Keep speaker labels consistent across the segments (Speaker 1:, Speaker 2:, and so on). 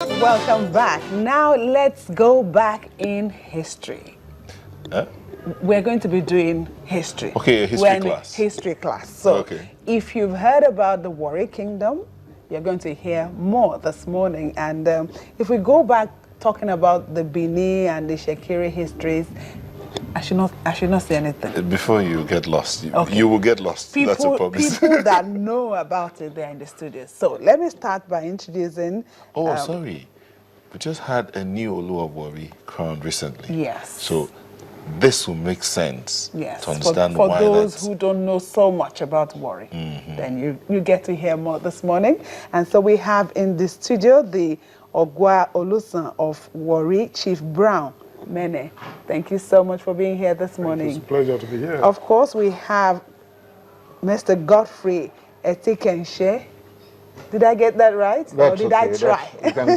Speaker 1: Welcome back. Now let's go back in history. We're going to be doing history.
Speaker 2: Okay, a history class.
Speaker 1: History class. So
Speaker 2: okay.
Speaker 1: If you've heard about the Warri Kingdom, you're going to hear more this morning. And if we go back talking about the Bini and the Shekiri histories, I should not say anything.
Speaker 2: Before you get lost,
Speaker 1: Okay.
Speaker 2: You will get lost. That's a promise.
Speaker 1: People that know about it, they're in the studio. So let me start by introducing...
Speaker 2: Oh, sorry. We just had a new Olu of Warri crowned recently.
Speaker 1: Yes.
Speaker 2: So this will make sense to understand
Speaker 1: for
Speaker 2: why
Speaker 1: those who don't know so much about Warri. Then you get to hear more this morning. And so we have in the studio the Ogwa Olusan of Warri, Chief Brown Mene. Thank you so much for being here this morning.
Speaker 3: It's a pleasure to be here.
Speaker 1: Of course, we have Mr. Godfrey Etikenshe. Did I get that right?
Speaker 4: That's
Speaker 1: or did
Speaker 4: okay.
Speaker 1: I try?
Speaker 4: We can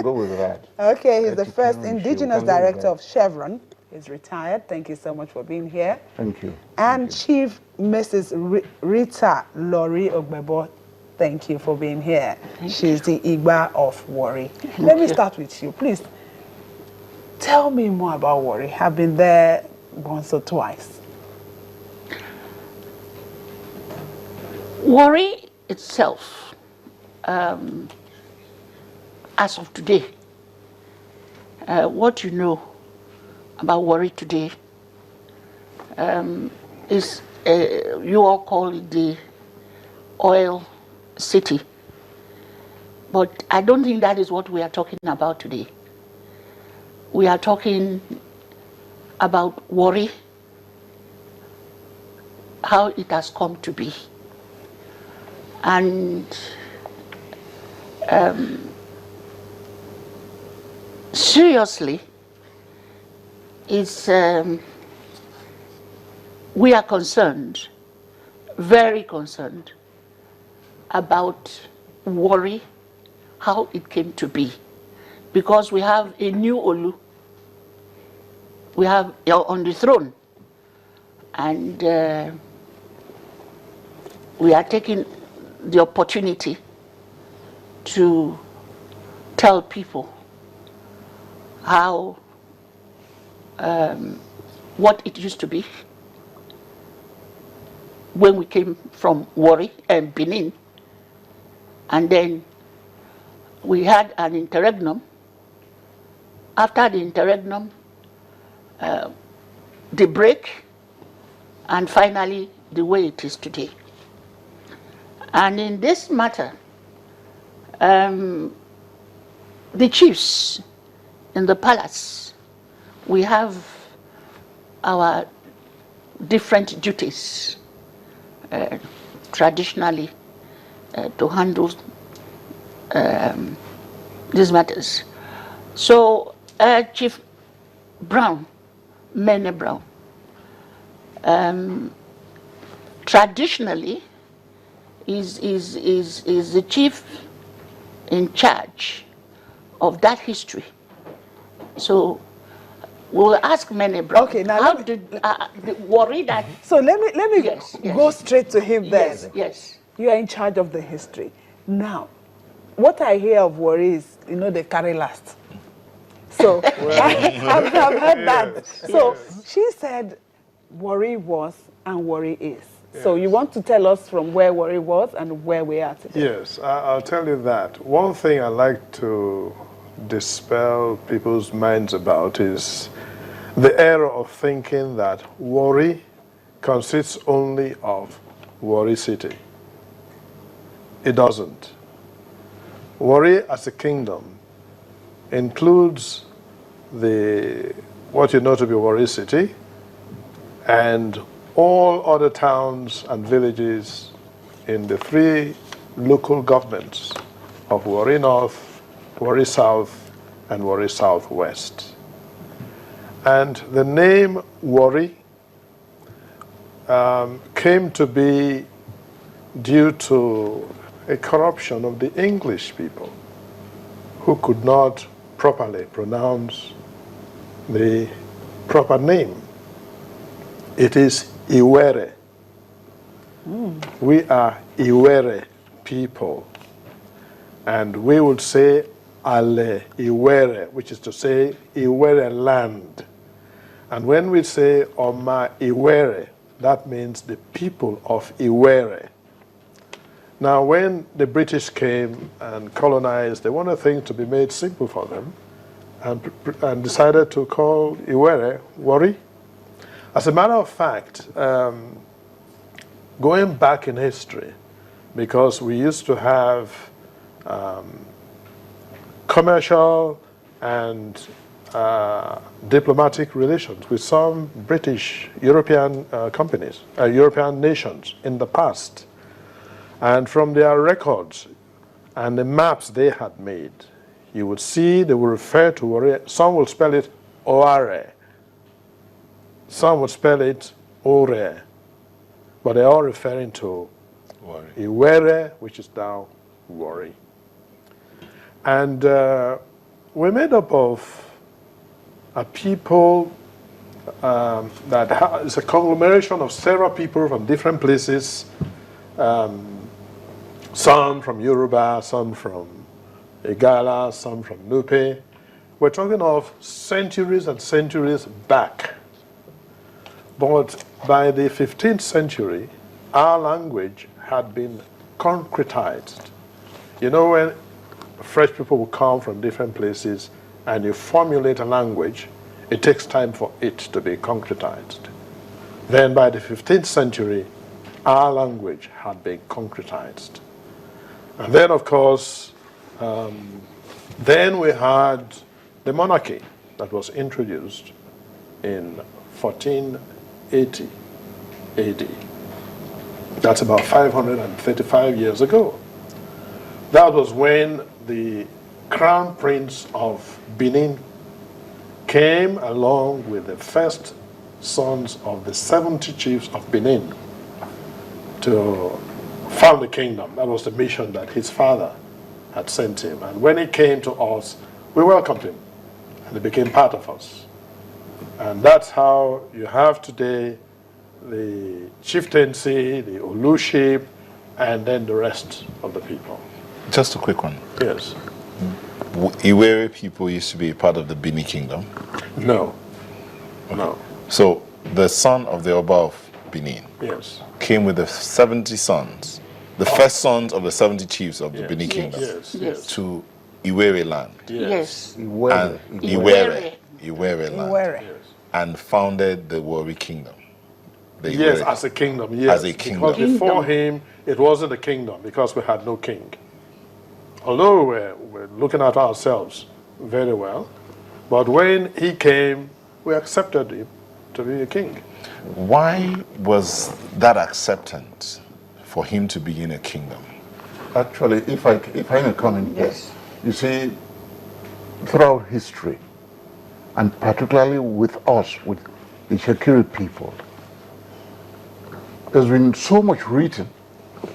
Speaker 4: go with that.
Speaker 1: Okay, he's the first indigenous director of Chevron. He's retired. Thank you so much for being here.
Speaker 4: Thank you.
Speaker 1: And Chief Mrs. Rita Lori Ogbebo, thank you for being here. She's the Igba of Warri. Let me start with you. Please, tell me more about Warri. I've been there once or twice.
Speaker 5: Warri itself, as of today, what you know about Warri today is, you all call it the oil city. But I don't think that is what we are talking about today. We are talking about Warri, how it has come to be. And seriously, we are concerned, very concerned, about Warri, how it came to be. Because we have a new Olu, we have on the throne, and we are taking the opportunity to tell people how, what it used to be when we came from Warri and Benin, and then we had an interregnum. After the interregnum, the break, and finally the way it is today. And in this matter, the chiefs in the palace, we have our different duties traditionally to handle these matters. So Chief Brown, Mene Brown, traditionally is the chief in charge of that history. So we'll ask Mene Brown.
Speaker 1: Okay, now
Speaker 5: how did Warri that?
Speaker 1: So let me
Speaker 5: Yes, yes.
Speaker 1: go straight to him then.
Speaker 5: Yes, yes.
Speaker 1: You are in charge of the history. Now, what I hear of Warri is, they carry last. So I've heard that. So she said Warri was and Warri is. Yes. So you want to tell us from where Warri was and where we are today?
Speaker 3: Yes, I'll tell you that. One thing I like to dispel people's minds about is the error of thinking that Warri consists only of Warri city. It doesn't. Warri as a kingdom includes what you know to be Warri city and all other towns and villages in the 3 local governments of Warri North, Warri South, and Warri Southwest. And the name Warri came to be due to a corruption of the English people who could not properly pronounce the proper name. It is Iwere. We are Iwere people. And we would say Ale Iwere, which is to say Iwere land. And when we say Oma Iwere, that means the people of Iwere. Now, when the British came and colonized, they wanted things to be made simple for them and decided to call Iwere Warri. As a matter of fact, going back in history, because we used to have commercial and diplomatic relations with some British European companies, European nations in the past. And from their records and the maps they had made, you would see they will refer to Warri. Some will spell it Oare. Some would spell it Ore. But they're all referring to
Speaker 2: Warri.
Speaker 3: Iwere, which is now Warri. And we're made up of a people that is a conglomeration of several people from different places. Some from Yoruba, some from Igala, some from Nupe. We're talking of centuries and centuries back. But by the 15th century, our language had been concretized. You know, when fresh people will come from different places and you formulate a language, it takes time for it to be concretized. Then by the 15th century, our language had been concretized. And then, of course, then we had the monarchy that was introduced in 1480 AD. That's about 535 years ago. That was when the Crown Prince of Benin came along with the first sons of the 70 chiefs of Benin to found the kingdom. That was the mission that his father had sent him. And when he came to us, we welcomed him, and he became part of us. And that's how you have today the chieftaincy, the Oluship, and then the rest of the people.
Speaker 2: Just a quick one.
Speaker 3: Yes.
Speaker 2: Iwere people used to be part of the Bini kingdom?
Speaker 3: No. No.
Speaker 2: So the son of the Oba of Benin
Speaker 3: Yes.
Speaker 2: came with the 70 sons, the first sons of the 70 chiefs of the Benin
Speaker 5: Yes.
Speaker 2: kingdom,
Speaker 3: Yes.
Speaker 5: Yes.
Speaker 2: to Iwere land.
Speaker 5: Yes.
Speaker 4: Iwere.
Speaker 2: And
Speaker 5: Iwere.
Speaker 2: Iwere land.
Speaker 1: Iwere.
Speaker 2: And founded the Warri kingdom. The
Speaker 3: Yes,
Speaker 2: Iwere-
Speaker 3: as a kingdom, yes.
Speaker 2: As a kingdom.
Speaker 3: Because before him, it wasn't a kingdom because we had no king. Although we're looking at ourselves very well, but when he came, we accepted him to be a king.
Speaker 2: Why was that acceptance for him to be in a kingdom?
Speaker 4: Actually, if I may comment,
Speaker 5: Yes.
Speaker 4: you see, throughout history, and particularly with us, with the Shakiri people, there's been so much written,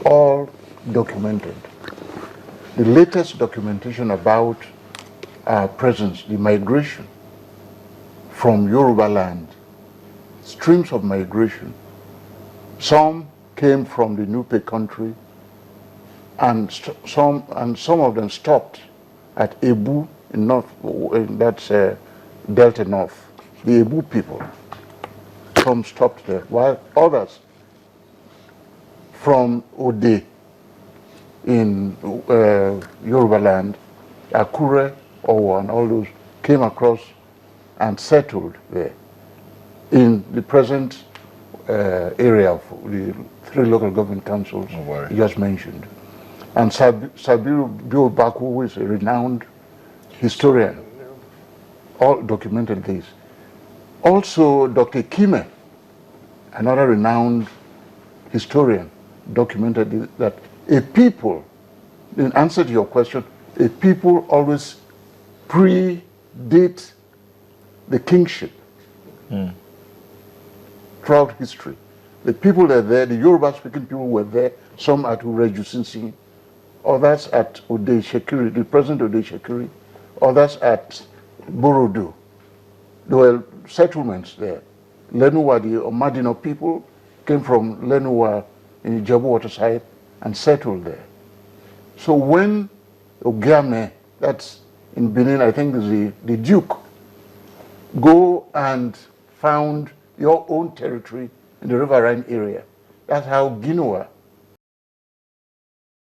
Speaker 4: all documented. The latest documentation about our presence, the migration from Yoruba land, streams of migration. Some came from the Nupe country, and some of them stopped at Ebu in North, that's Delta North, the Ebu people. Some stopped there, while others from Ode in Yoruba land, Akure, Owo, and all those came across and settled there in the present area of the 3 local government councils
Speaker 2: On Warri.
Speaker 4: you just mentioned. And Sabiru Bio Baku, who is a renowned historian, all documented this. Also, Dr. Kime, another renowned historian, documented that a people, in answer to your question, a people always predate the kingship throughout history. The people that are there, the Yoruba-speaking people were there, some at Urejusinsi, others at Ode Shekiri, the present Ode Shekiri, others at Borodo. There were settlements there. Lenuwa, the Omadino people, came from Lenuwa in the Jabu waterside and settled there. So when Ogiame, that's in Benin, I think is the Duke, go and found your own territory in the riverine area. That's how Guinea